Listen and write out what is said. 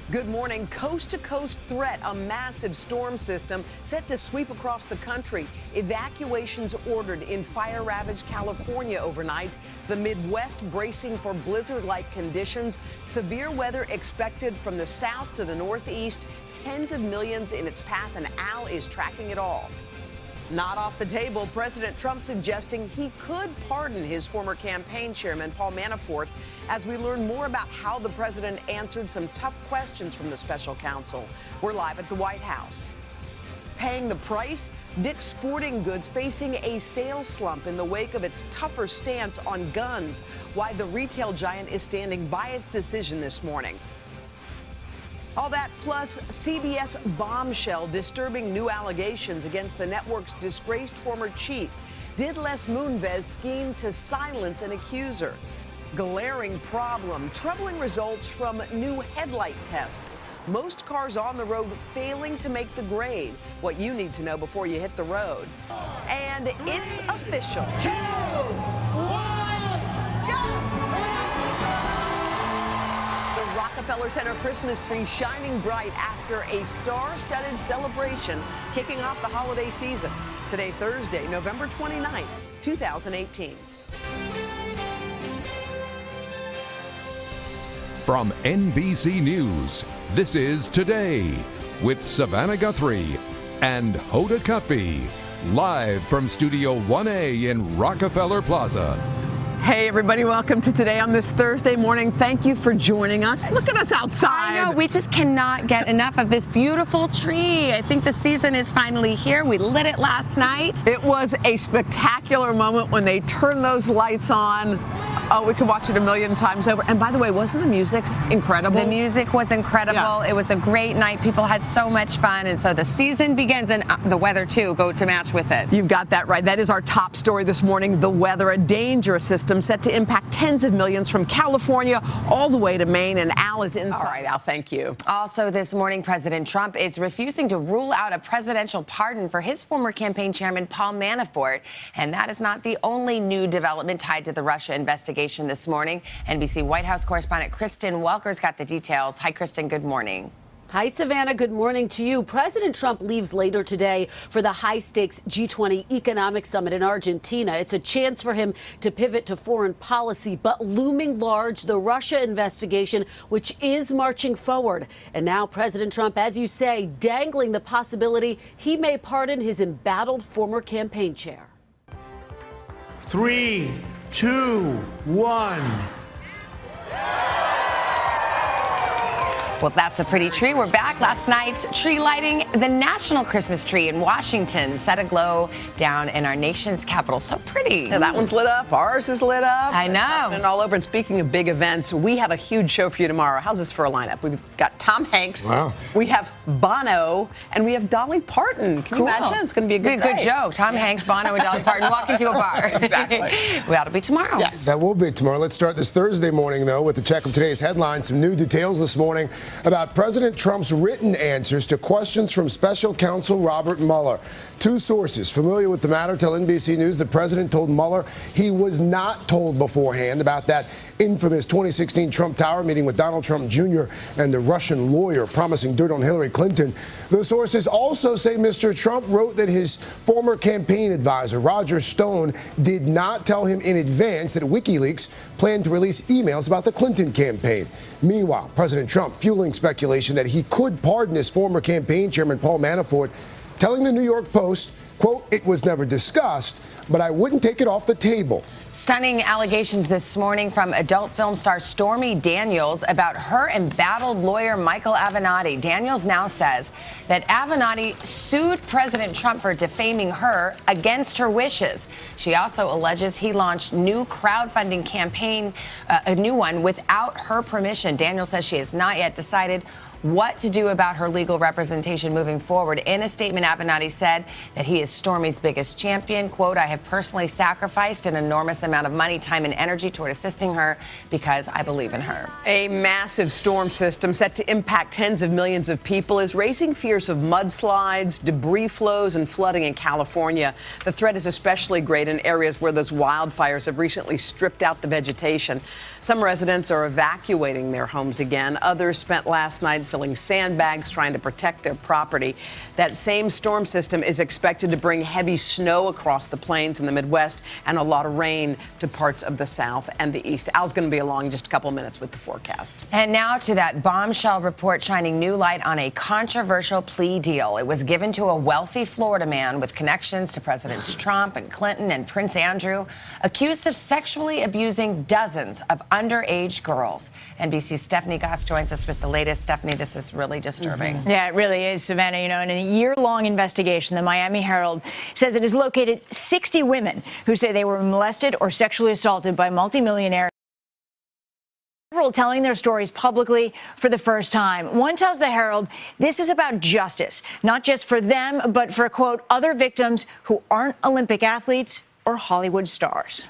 Good morning. Coast-to-coast threat, a massive storm system set to sweep across the country. Evacuations ordered in fire-ravaged California overnight. The Midwest bracing for blizzard-like conditions. Severe weather expected from the south to the northeast. Tens of millions in its path, and Al is tracking it all. Not off the table, President Trump suggesting he could pardon his former campaign chairman, Paul Manafort, as we learn more about how the president answered some tough questions from the special counsel. We're live at the White House. Paying the price? Dick's Sporting Goods facing a sales slump in the wake of its tougher stance on guns. Why the retail giant is standing by its decision this morning. All that plus CBS bombshell, disturbing new allegations against the network's disgraced former chief. Did Les Moonves scheme to silence an accuser? Glaring problem, troubling results from new headlight tests. Most cars on the road failing to make the grade. What you need to know before you hit the road. And it's official. 2, 1, go! Rockefeller Center Christmas tree shining bright after a star-studded celebration kicking off the holiday season. Today, Thursday, November 29th, 2018. From NBC News, this is Today with Savannah Guthrie and Hoda Kotb, live from Studio 1A in Rockefeller Plaza. Hey, everybody, welcome to Today on this Thursday morning. Thank you for joining us. Look at us outside. I know, we just cannot get enough of this beautiful tree. I think the season is finally here. We lit it last night. It was a spectacular moment when they turned those lights on. Oh, we could watch it a million times over. And by the way, wasn't the music incredible? The music was incredible. Yeah. It was a great night. People had so much fun. And so the season begins, and the weather, too, go to match with it. You've got that right. That is our top story this morning. The weather, a dangerous system set to impact tens of millions from California all the way to Maine. And Al is inside. All right, Al, thank you. Also this morning, President Trump is refusing to rule out a presidential pardon for his former campaign chairman, Paul Manafort. And that is not the only new development tied to the Russia investigation this morning. NBC White House correspondent Kristen Welker's got the details. Hi, Kristen. Good morning. Hi, Savannah. Good morning to you. President Trump leaves later today for the high-stakes G20 economic summit in Argentina. It's a chance for him to pivot to foreign policy, but looming large, the Russia investigation, which is marching forward. And now President Trump, as you say, dangling the possibility he may pardon his embattled former campaign chair. 3, 2, 1. Well, that's a pretty tree. We're back. Last night's tree lighting, the national Christmas tree in Washington set aglow down in our nation's capital. So pretty. Yeah, that one's lit up. Ours is lit up. I know. And all over. And speaking of big events, we have a huge show for you tomorrow. How's this for a lineup? We've got Tom Hanks. Wow. We have Bono, and we have Dolly Parton. Can you imagine? It's going to be a good day. Good joke. Tom Hanks, Bono, and Dolly Parton walk into a bar. Exactly. Well, that'll be tomorrow. Yes. That will be tomorrow. Let's start this Thursday morning, though, with the check of today's headlines. Some new details this morning about President Trump's written answers to questions from special counsel Robert Mueller. Two sources familiar with the matter tell NBC News the president told Mueller he was not told beforehand about that infamous 2016 Trump Tower meeting with Donald Trump Jr. and the Russian lawyer promising dirt on Hillary Clinton. The sources also say Mr. Trump wrote that his former campaign advisor, Roger Stone, did not tell him in advance that WikiLeaks planned to release emails about the Clinton campaign. Meanwhile, President Trump fueling speculation that he could pardon his former campaign chairman, Paul Manafort, telling the New York Post, quote, "It was never discussed, but I wouldn't take it off the table." Stunning allegations this morning from adult film star Stormy Daniels about her embattled lawyer Michael Avenatti. Daniels now says that Avenatti sued President Trump for defaming her against her wishes. She also alleges he launched new crowdfunding campaign, a new one, without her permission. Daniels says she has not yet decided what to do about her legal representation moving forward. In a statement, Avenatti said that he is Stormy's biggest champion. Quote, "I have personally sacrificed an enormous amount of money, time, and energy toward assisting her because I believe in her." A massive storm system set to impact tens of millions of people is raising fears of mudslides, debris flows, and flooding in California. The threat is especially great in areas where those wildfires have recently stripped out the vegetation. Some residents are evacuating their homes again. Others spent last night filling sandbags, trying to protect their property. That same storm system is expected to bring heavy snow across the plains in the Midwest and a lot of rain to parts of the South and the East. Al's going to be along in just a couple minutes with the forecast. And now to that bombshell report shining new light on a controversial plea deal. It was given to a wealthy Florida man with connections to Presidents Trump and Clinton and Prince Andrew, accused of sexually abusing dozens of underage girls. NBC's Stephanie Goss joins us with the latest. Stephanie, this is really disturbing. Yeah, it really is, Savannah. You know, in a year-long investigation, the Miami Herald says it has located 60 women who say they were molested or sexually assaulted by multimillionaires, several telling their stories publicly for the first time. One tells the Herald this is about justice, not just for them, but for, quote, other victims who aren't Olympic athletes or Hollywood stars.